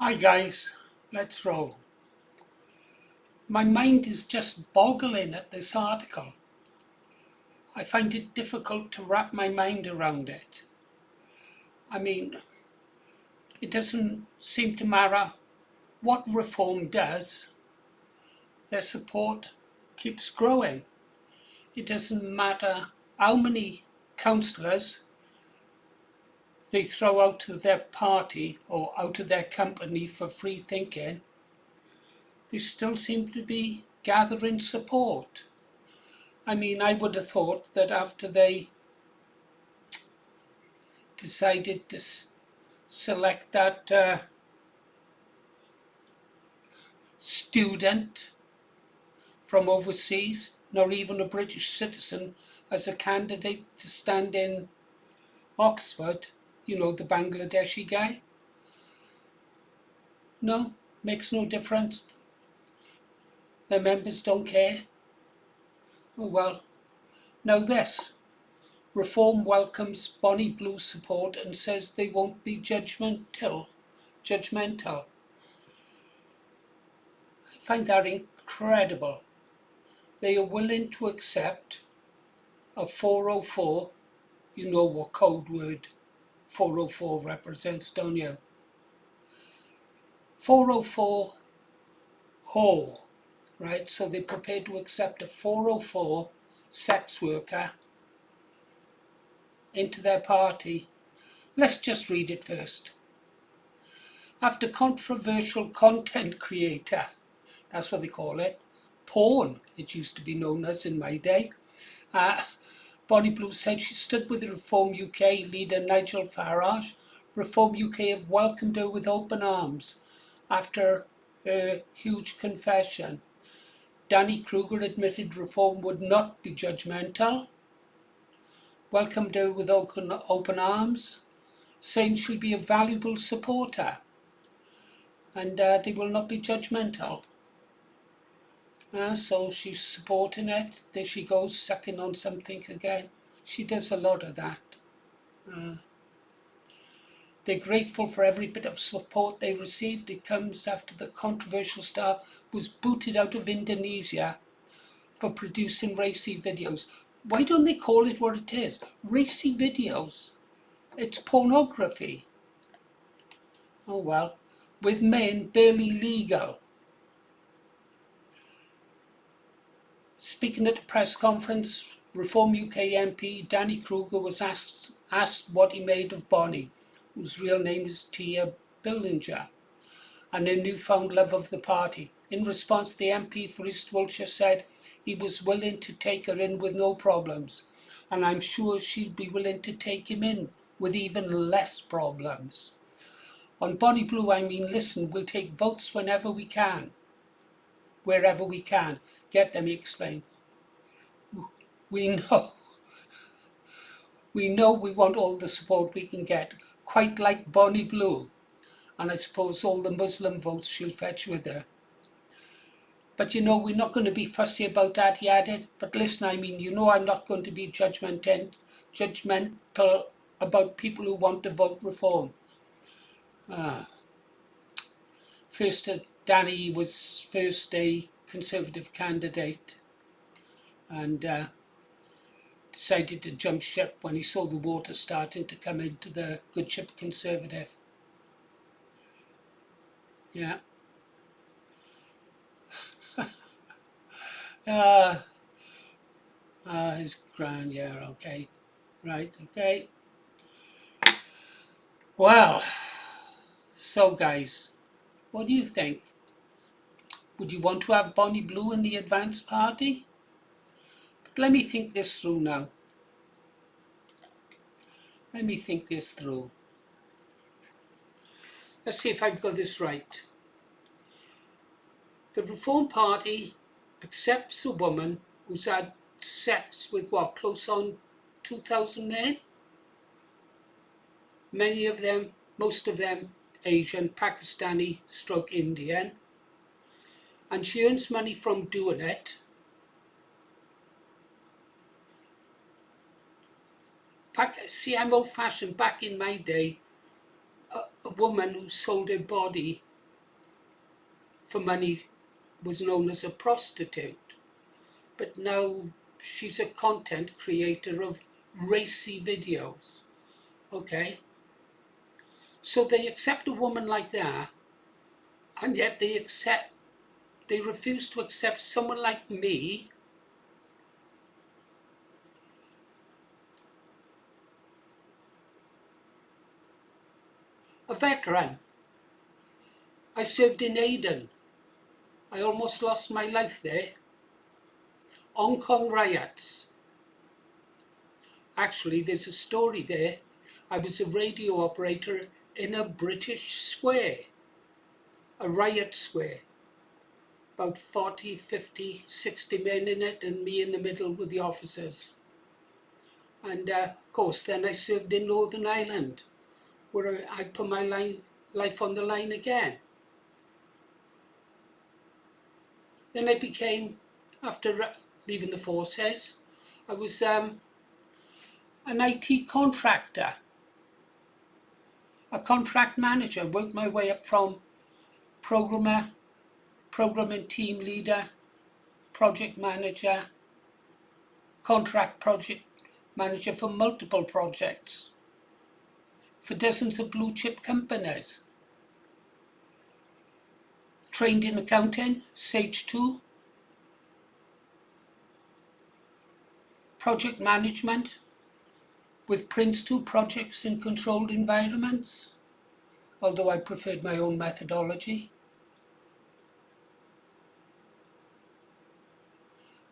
Hi guys, let's roll. My mind is just boggling at this article. I find it difficult to wrap my mind around it. I mean, it doesn't seem to matter what reform does, their support keeps growing. It doesn't matter how many councillors they throw out of their party or out of their company for free thinking, they still seem to be gathering support. I mean, I would have thought that after they decided to select that student from overseas, nor even a British citizen, as a candidate to stand in Oxford, the Bangladeshi guy. No, makes no difference. Their members don't care. Oh well. Now this. Reform welcomes Bonnie Blue's support and says they won't be judgmental. I find that incredible. They are willing to accept a 404. You know what code word 404 represents, don't you? 404 whore, right? So they're prepared to accept a 404 sex worker into their party. Let's just read it first. After controversial content creator, that's what they call it, porn, it used to be known as in my day, Bonnie Blue said she stood with the Reform UK leader Nigel Farage. Reform UK have welcomed her with open arms after her huge confession. Danny Kruger admitted Reform would not be judgmental, welcomed her with open arms, saying she'll be a valuable supporter and they will not be judgmental. So she's supporting it. There she goes, sucking on something again. She does a lot of that. They're grateful for every bit of support they received. It comes after the controversial star was booted out of Indonesia for producing racy videos. Why don't they call it what it is? Racy videos. It's pornography. Oh well. With men barely legal. Speaking at a press conference, Reform UK MP Danny Kruger was asked what he made of Bonnie, whose real name is Tia Billinger, and her newfound love of the party. In response, the MP for East Wiltshire said he was willing to take her in with no problems, and I'm sure she'd be willing to take him in with even less problems. On Bonnie Blue, I mean, listen, we'll take votes whenever we can, wherever we can. Get them, he explained. We know we want all the support we can get, quite like Bonnie Blue, and I suppose all the Muslim votes she'll fetch with her. But we're not going to be fussy about that, he added. But listen, I mean, I'm not going to be judgmental about people who want to vote Reform. First, Danny was first a Conservative candidate and decided to jump ship when he saw the water starting to come into the good ship Conservative. Yeah. His grand, yeah, okay. Right, okay. Well, so guys, what do you think? Would you want to have Bonnie Blue in the advanced party? But let me think this through now. Let me think this through. Let's see if I've got this right. The Reform Party accepts a woman who's had sex with close on 2,000 men? Many of them, most of them, Asian, Pakistani, Indian. And she earns money from doing it. See, I'm old-fashioned. Back in my day, a woman who sold her body for money was known as a prostitute. But now she's a content creator of racy videos. Okay? So they accept a woman like that, and yet they refuse to accept someone like me, a veteran. I served in Aden. I almost lost my life there. Hong Kong riots. Actually, there's a story there. I was a radio operator in a British square, a riot square. About 40, 50, 60 men in it, and me in the middle with the officers. And of course, then I served in Northern Ireland, where I put my life on the line again. Then I became, after leaving the forces, I was an IT contractor, a contract manager. Worked my way up from programmer, programming team leader, project manager, contract project manager for multiple projects, for dozens of blue chip companies. Trained in accounting, Sage 2, project management with Prince 2 projects in controlled environments, although I preferred my own methodology.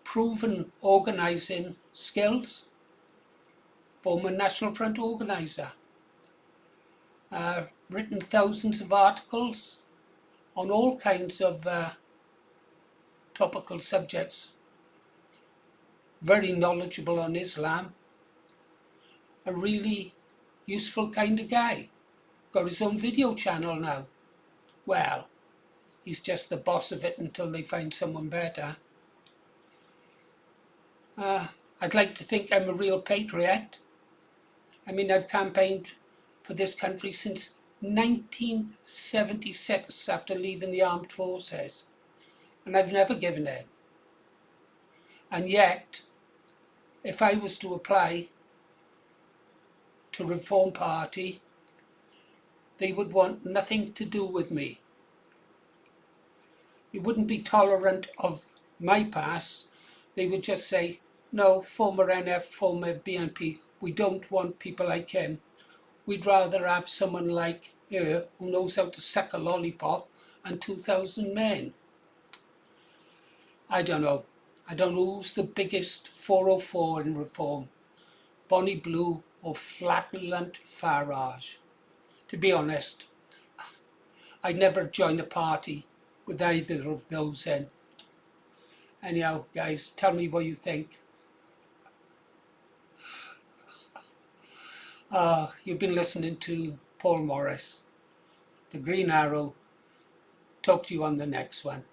Proven organising skills, former National Front organiser. Written thousands of articles on all kinds of topical subjects. Very knowledgeable on Islam. A really useful kind of guy. Got his own video channel now. Well, he's just the boss of it until they find someone better. I'd like to think I'm a real patriot. I mean, I've campaigned for this country since 1976 after leaving the armed forces, and I've never given in. And yet, if I was to apply to Reform Party, they would want nothing to do with me. They wouldn't be tolerant of my past. They would just say, no, former NF, former BNP, we don't want people like him. We'd rather have someone like her who knows how to suck a lollipop and 2,000 men. I don't know. I don't know who's the biggest 404 in Reform, Bonnie Blue or flatulent Farage. To be honest, I'd never join a party with either of those in. Anyhow, guys, tell me what you think. You've been listening to Paul Morris, The Green Arrow. Talk to you on the next one.